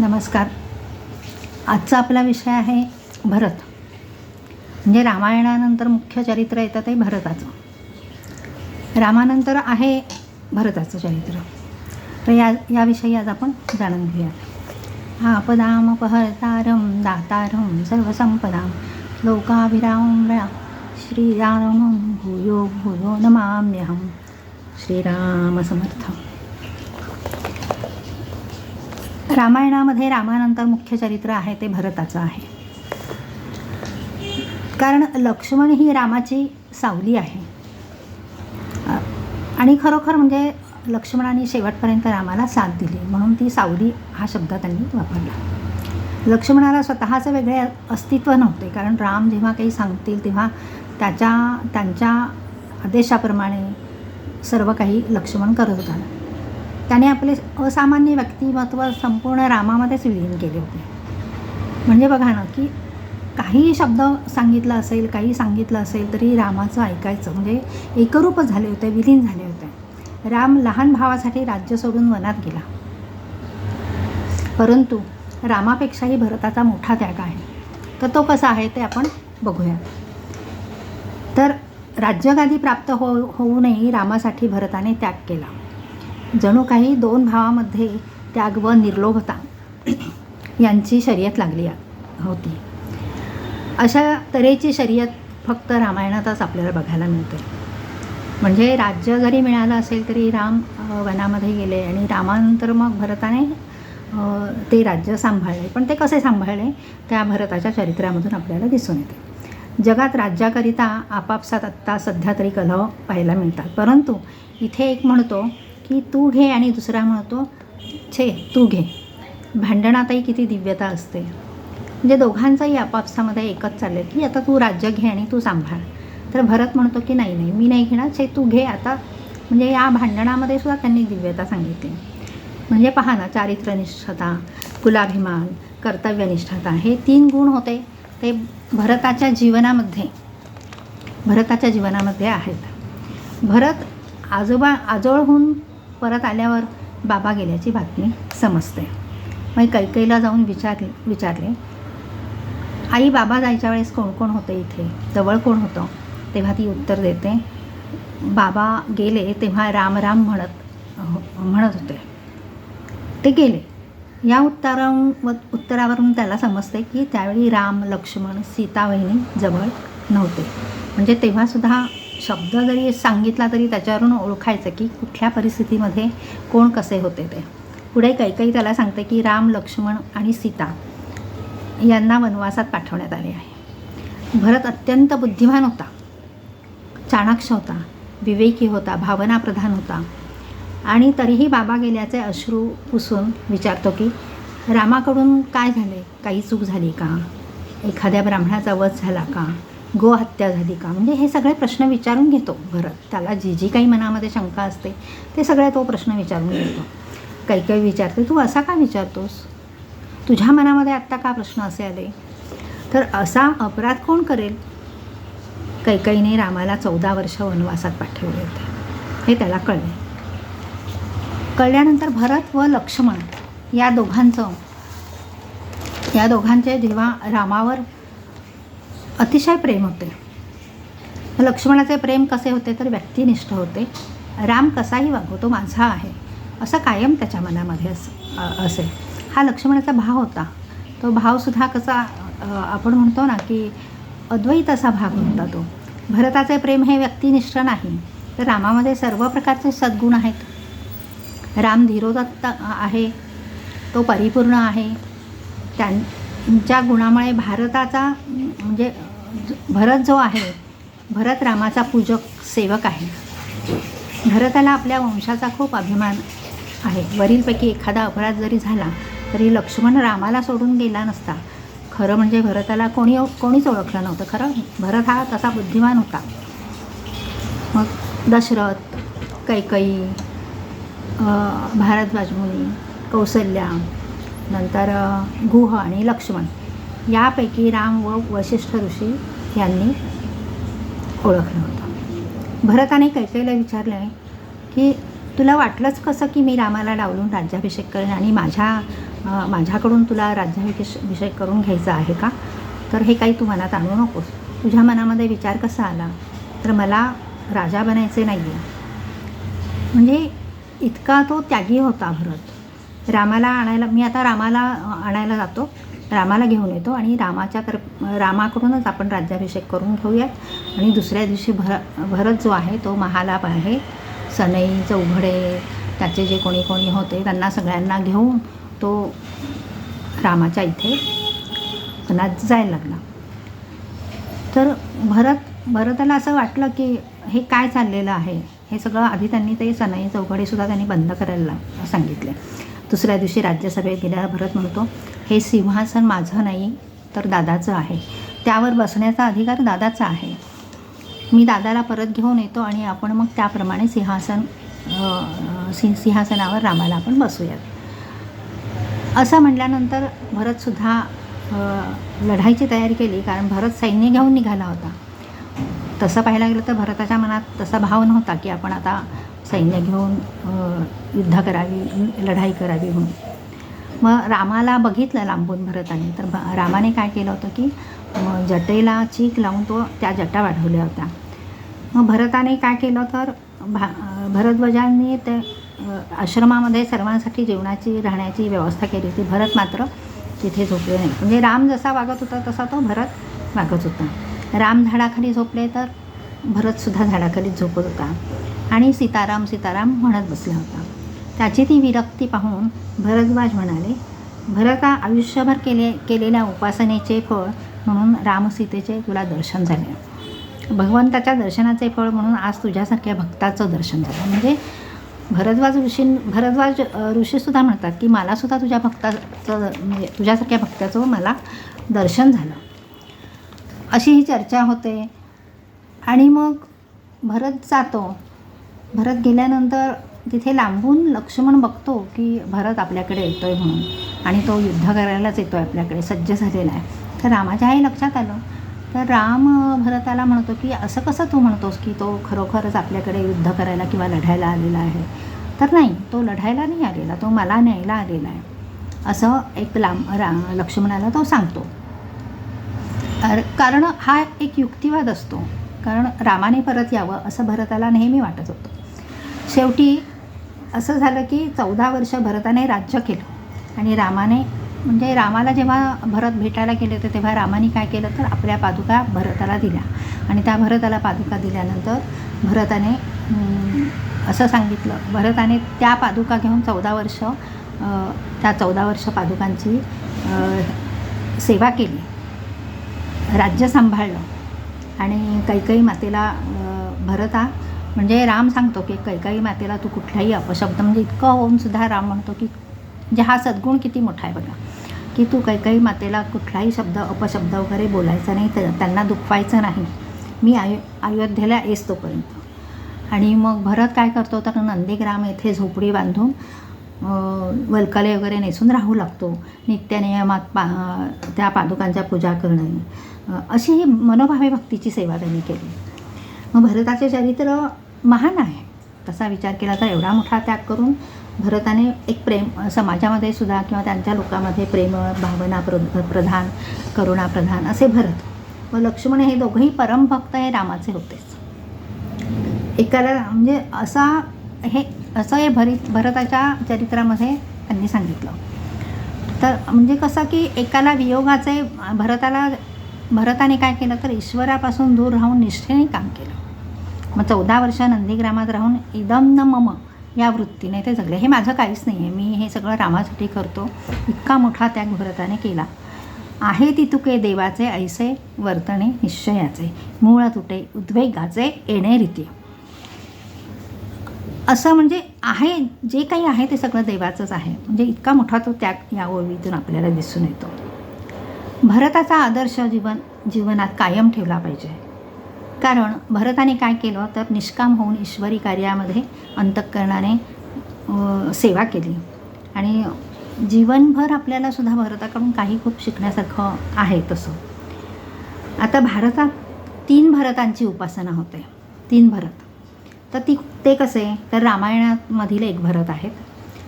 नमस्कार. आजचा आपला विषय आहे भरत. म्हणजे रामायणानंतर मुख्य चरित्र येतं ते भरताचं. रामानंतर आहे भरताचं चरित्र. तर याविषयी आज आपण जाणून घेऊयात. आपदामपहर्तारं दातारं सर्वसंपदां लोकाभिरामं श्रीरामं भूयो भूयो नमाम्यहं. श्रीराम समर्थ. रामायणामध्ये रामानंतर मुख्य चरित्र आहे ते भरताचं आहे. कारण लक्ष्मण ही रामाची सावली आहे आणि खरोखर म्हणजे लक्ष्मणाने शेवटपर्यंत रामाला साथ दिली, म्हणून ती सावली हा शब्द त्यांनी वापरला. लक्ष्मणाला स्वतःचं वेगळे अस्तित्व नव्हते, कारण राम जेव्हा काही सांगतील तेव्हा त्यांच्या आदेशाप्रमाणे सर्व काही लक्ष्मण करत होता. त्याने आपले असामान्य व्यक्तिमत्व संपूर्ण रामामध्येच विलीन केले होते. म्हणजे बघा ना, की काही शब्द सांगितलं असेल, काही सांगितलं असेल तरी रामाचं ऐकायचं, म्हणजे एकरूपच झाले होते, विलीन झाले होते. राम लहान भावासाठी राज्य सोडून वनात गेला, परंतु रामापेक्षाही भरताचा मोठा त्याग आहे. तर तो कसा आहे ते आपण बघूया. तर राज्यगादी प्राप्त होऊनही रामासाठी भरताने त्याग केला. जणू काही दोन भावामध्ये त्याग व निर्लोभता यांची शर्यत लागली होती. अशा तऱ्हेची शर्यत फक्त रामायणातच आपल्याला बघायला मिळते. म्हणजे राज्य जरी मिळालं असेल तरी राम वनामध्ये गेले आणि रामानंतर मग भरताने ते राज्य सांभाळले. पण ते कसे सांभाळले त्या भरताच्या चरित्रामधून आपल्याला दिसून येते. जगात राज्याकरिता आपापसात आत्ता सध्या तरी कलह पाहायला मिळतात, परंतु इथे एक म्हणतो की तू घे आणि दुसरा म्हणतो छे तू घे. भांडणातही किती दिव्यता असते. म्हणजे दोघांचंही आपापसामध्ये एकच चाललं की आता तू राज्य घे आणि तू सांभाळ. तर भरत म्हणतो की नाही नाही, मी नाही घेणार, छे तू घे आता. म्हणजे या भांडणामध्ये सुद्धा त्यांनी दिव्यता सांगितली. म्हणजे पहा ना, चारित्र्यनिष्ठता, कुलाभिमान, कर्तव्यनिष्ठता हे 3 गुण होते ते भरताच्या जीवनामध्ये आहेत. भरत आजोळहून परत आल्यावर बाबा गेल्याची बातमी समजते. मग कैकेयीला जाऊन विचारले आई, बाबा जायच्या वेळेस कोण कोण होते इथे, जवळ कोण होतं? तेव्हा ती उत्तर देते, बाबा गेले तेव्हा राम राम म्हणत होते, ते गेले. या उत्तरावरून त्याला समजते की त्यावेळी राम, लक्ष्मण, सीता वहिनी जवळ नव्हते. म्हणजे तेव्हासुद्धा शब्द जरी सांगितला तरी त्याच्यावरून ओळखायचं की कुठल्या परिस्थितीमध्ये कोण कसे होते ते. पुढे कैकेयी त्याला सांगते की राम, लक्ष्मण आणि सीता यांना वनवासात पाठवण्यात आले आहे. भरत अत्यंत बुद्धिमान होता, चाणाक्ष होता, विवेकी होता, भावनाप्रधान होता आणि तरीही बाबा गेल्याचे अश्रू पुसून विचारतो की रामाकडून काय झाले, काही चूक झाली का, एखाद्या ब्राह्मणाचा वध झाला का, गोहत्या झाली का. म्हणजे हे सगळे प्रश्न विचारून घेतो भरत. त्याला जी काही मनामध्ये शंका असते ते सगळे तो प्रश्न विचारून घेतो. कैकेयी विचारते, तू असा का विचारतोस, तुझ्या मनामध्ये आत्ता का प्रश्न असे आले, तर असा अपराध कोण करेल. कैकेयीने रामाला 14 वर्ष वनवासात पाठवले होते हे त्याला कळले. कळल्यानंतर भरत व लक्ष्मण या दोघांचे जेव्हा रामावर अतिशय प्रेम होते. लक्ष्मणाचे प्रेम कसे होते तर व्यक्तिनिष्ठ होते. राम कसाही वागो तो माझा आहे असं कायम त्याच्या मनामध्ये असे. हा लक्ष्मणाचा भाव होता. तो भावसुद्धा कसा आपण म्हणतो ना की अद्वैत असा भाग होता तो. भरताचे प्रेम हे व्यक्तिनिष्ठ नाही, तर रामामध्ये सर्व प्रकारचे सद्गुण आहेत. राम धीरोदत्त आहे, तो परिपूर्ण आहे. त्यांच्या गुणामुळे भारताचा म्हणजे भरत जो आहे, भरत रामाचा पूजक सेवक आहे. भरताला आपल्या वंशाचा खूप अभिमान आहे. वरीलपैकी एखादा अपराध जरी झाला तरी लक्ष्मण रामाला सोडून गेला नसता. खरं म्हणजे भरताला कोणीच ओळखलं नव्हतं. खरं भरत हा तसा बुद्धिमान होता. मग दशरथ, कैकेयी, भारद्वाज मुनी, कौसल्या, नंतर गुह आणि लक्ष्मण यापैकी राम व वसिष्ठ ऋषी यांनी ओळखलं होतं. भरताने कैकेयीला विचारले की तुला वाटलंच कसं की मी रामाला डावलून राज्याभिषेक करेन आणि माझ्या माझ्याकडून तुला राज्याभिषेक करून घ्यायचा आहे का, तर हे काही तू मनात आणू नकोस. तुझ्या मनामध्ये विचार कसा आला, तर मला राजा बनायचे नाही आहे. म्हणजे इतका तो त्यागी होता भरत. रामाला आणायला जातो, रामाला घेऊन येतो आणि रामाकडूनच आपण राज्याभिषेक करून घेऊयात. आणि दुसऱ्या दिवशी भरत जो आहे तो महालाप आहे, सनई चौघडे त्याचे जे कोणी कोणी होते त्यांना सगळ्यांना घेऊन तो रामाच्या इथे वनात जायला लागला. तर भरताला असं वाटलं की हे काय चाललेलं आहे. हे सगळं आधी त्यांनी ते सनई चौघडेसुद्धा त्यांनी बंद करायला सांगितले. दुसऱ्या दिवशी राज्यसभेत गेल्यावर भरत म्हणतो, हे सिंहासन माझं नाही तर दादाचं आहे, त्यावर बसण्याचा अधिकार दादाचा आहे. मी दादाला परत घेऊन येतो आणि आपण मग त्याप्रमाणे सिंहासनावर रामाला आपण बसूयात. असं म्हटल्यानंतर भरतसुद्धा लढाईची तयारी केली, कारण भरत सैन्य घेऊन निघाला होता. तसं पाहायला गेलं तर भरताच्या मनात तसा भाव नव्हता की आपण आता सैन्य घेऊन युद्ध करावी, लढाई करावी म्हणून. मग रामाला बघितलं लांबून भरताने, तर रामाने काय केलं होतं की जटेला चीक लावून त्या जटा वाढवल्या होत्या. मग भरताने काय केलं तर भरद्वाजांनी ते आश्रमामध्ये सर्वांसाठी जेवणाची राहण्याची व्यवस्था केली होती. भरत मात्र तिथे झोपले नाही. म्हणजे राम जसा वागत होता तसा तो भरत वागत होता. राम झाडाखाली झोपले तर भरतसुद्धा झाडाखालीच झोपत होता आणि सीताराम सीताराम म्हणत बसला होता. त्याची ती विरक्ती पाहून भरद्वाज म्हणाले, भरता आयुष्यभर केलेल्या उपासनेचे फळ म्हणून रामसीतेचे तुला दर्शन झाले. भगवंताच्या दर्शनाचे फळ म्हणून आज तुझ्यासारख्या भक्ताचं दर्शन झालं. म्हणजे भरद्वाज ऋषीसुद्धा म्हणतात की मलासुद्धा तुझ्या भक्ताचं म्हणजे तुझ्यासारख्या भक्ताचं मला दर्शन झालं. अशी ही चर्चा होते. आणि मग भरत जातो. भरत गेल्यानंतर तिथे लांबून लक्ष्मण बघतो की भरत आपल्याकडे येतो आहे म्हणून, आणि तो युद्ध करायलाच येतो आहे, आपल्याकडे सज्ज झालेला आहे. तर रामाच्या हे लक्षात आलं. तर राम भरताला म्हणतो की असं कसं तू म्हणतोस की तो खरोखरच आपल्याकडे युद्ध करायला किंवा लढायला आलेला आहे. तर नाही, तो लढायला नाही आलेला, तो मला न्यायला आलेला आहे, असं एक लक्ष्मणाला तो सांगतो. कारण हा एक युक्तिवाद असतो. कारण रामाने परत यावं असं भरताला नेहमी वाटत होतं. शेवटी असं झालं की 14 वर्ष भरताने राज्य केलं आणि रामाला जेव्हा भरत भेटायला गेले होते तेव्हा रामाने काय केलं तर आपल्या पादुका भरताला दिल्या. आणि त्या भरताला पादुका दिल्यानंतर भरताने असं सांगितलं, भरताने त्या पादुका घेऊन 14 वर्ष त्या 14 वर्ष पादुकांची सेवा केली, राज्य सांभाळलं. आणि कैकेयी मातेला भरता म्हणजे राम सांगतो की कैकेयी मातेला तू कुठलाही अपशब्द, म्हणजे इतकं होऊनसुद्धा राम म्हणतो की म्हणजे हा सद्गुण किती मोठा आहे बघा, की तू कैकेयी मातेला कुठलाही अपशब्द वगैरे बोलायचा नाही, त्यांना दुखवायचं नाही, मी अयोध्येला येस तोपर्यंत. आणि मग भरत काय करतो तर नंदीग्राम येथे झोपडी बांधून वल्कले वगैरे नेसून राहू लागतो. नित्यनियमात त्या पादुकांच्या पूजा करणे, अशी ही मनोभावे भक्तीची सेवा त्यांनी केली. मग भरताचे चरित्र महान आहे. तसा विचार केला तर एवढा मोठा त्याग करून भरताने एक प्रेम समाजामध्ये सुद्धा किंवा त्यांच्या लोकांमध्ये प्रेम भावना प्रधान, करुणा प्रधान असे भरत व लक्ष्मण हे दोघंही परमभक्त हे रामाचे होतेच. एकाला म्हणजे असं हे भरताच्या चरित्रामध्ये त्यांनी सांगितलं. तर म्हणजे कसं की एकाला वियोगाचे भरताने काय केलं तर ईश्वरापासून दूर राहून निष्ठेने काम केलं. मग 14 वर्ष नंदीग्रामात राहून इदम न मम या वृत्तीने ते जगले. हे माझं काहीच नाही आहे, मी हे सगळं रामासाठी करतो, इतका मोठा त्याग भरताने केला. आहे ती तुके देवाचे ऐसे वर्तणे निश्चयाचे, मूळ तुटे उद्वेगाचे येणे रीती. असं म्हणजे आहे, जे काही आहे ते सगळं देवाचंच आहे. म्हणजे इतका मोठा तो त्याग या ओळीतून आपल्याला दिसून येतो. भरताचा आदर्श जीवनात कायम ठेवला पाहिजे. कारण भरताने काय केलं तर निष्काम होऊन ईश्वरी कार्यामध्ये अंतःकरणाने सेवा केली. आणि जीवनभर आपल्याला सुद्धा भरताकडून काही खूप शिकण्यासारखं आहे. तसं आता भारतात 3 भरतांची उपासना होते. 3 भरत तर ते कसे तर रामायणामधील एक भरत आहेत,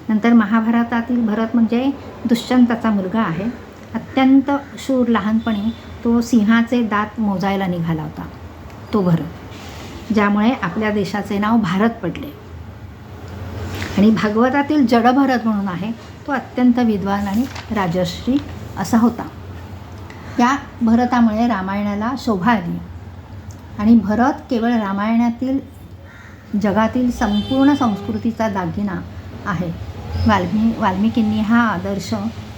नंतर महाभारतातील भरत म्हणजे दुष्यंताचा मुलगा आहे. अत्यंत शूर, लहानपणी तो सिंहाचे दात मोजायला निघाला होता तो भरत, ज्यामुळे आपल्या देशाचे नाव भारत पडले. आणि भागवतातील जडभरत म्हणून आहे, तो अत्यंत विद्वान आणि राजश्री असा होता. त्या भरतामुळे रामायणाला शोभा आली आणि भरत केवळ रामायणातील जगातील संपूर्ण संस्कृतीचा दागिना आहे. वाल्मिकींनी हा आदर्श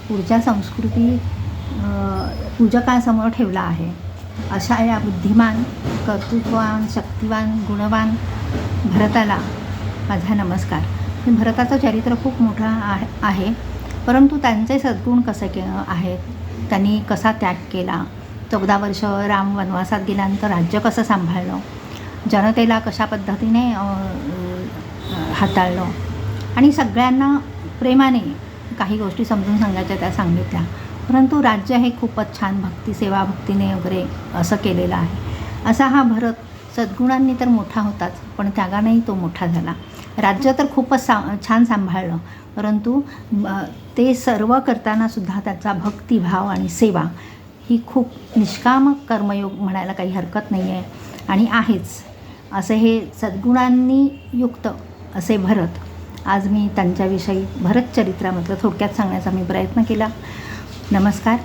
पुढच्या संस्कृती पूजकांसमोर ठेवला आहे. अशा या बुद्धिमान, कर्तृत्ववान, शक्तिवान, गुणवान भरताला माझा नमस्कार. भरताचं चरित्र खूप मोठं आहे, परंतु त्यांचे सद्गुण कसे आहेत, त्यांनी कसा त्याग केला, 14 वर्ष राम वनवासात गेल्यानंतर राज्य कसं सांभाळलं, जनतेला कशा पद्धतीने हाताळलं आणि सगळ्यांना प्रेमाने काही गोष्टी समजून सांगायच्या त्या सांगितल्या. परंतु राज्य हे खूपच छान भक्तिसेवा भक्तीने वगैरे असं केलेलं आहे. असा हा भरत सद्गुणांनी तर मोठा होताच, पण त्यागानेही तो मोठा झाला. राज्य तर खूपच छान सांभाळलं, परंतु ते सर्व करतानासुद्धा त्याचा भक्तिभाव आणि सेवा ही खूप निष्काम कर्मयोग म्हणायला काही हरकत नाही आहे आणि आहेच. असे हे सद्गुणांनी युक्त असे भरत, आज मी त्यांच्याविषयी भरत चरित्रामधलं थोडक्यात सांगण्याचा मी प्रयत्न केला. नमस्कार.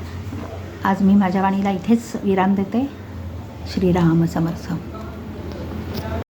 आज मी माझ्या वाणीला इथेच विराम देते. श्रीराम समर्थ.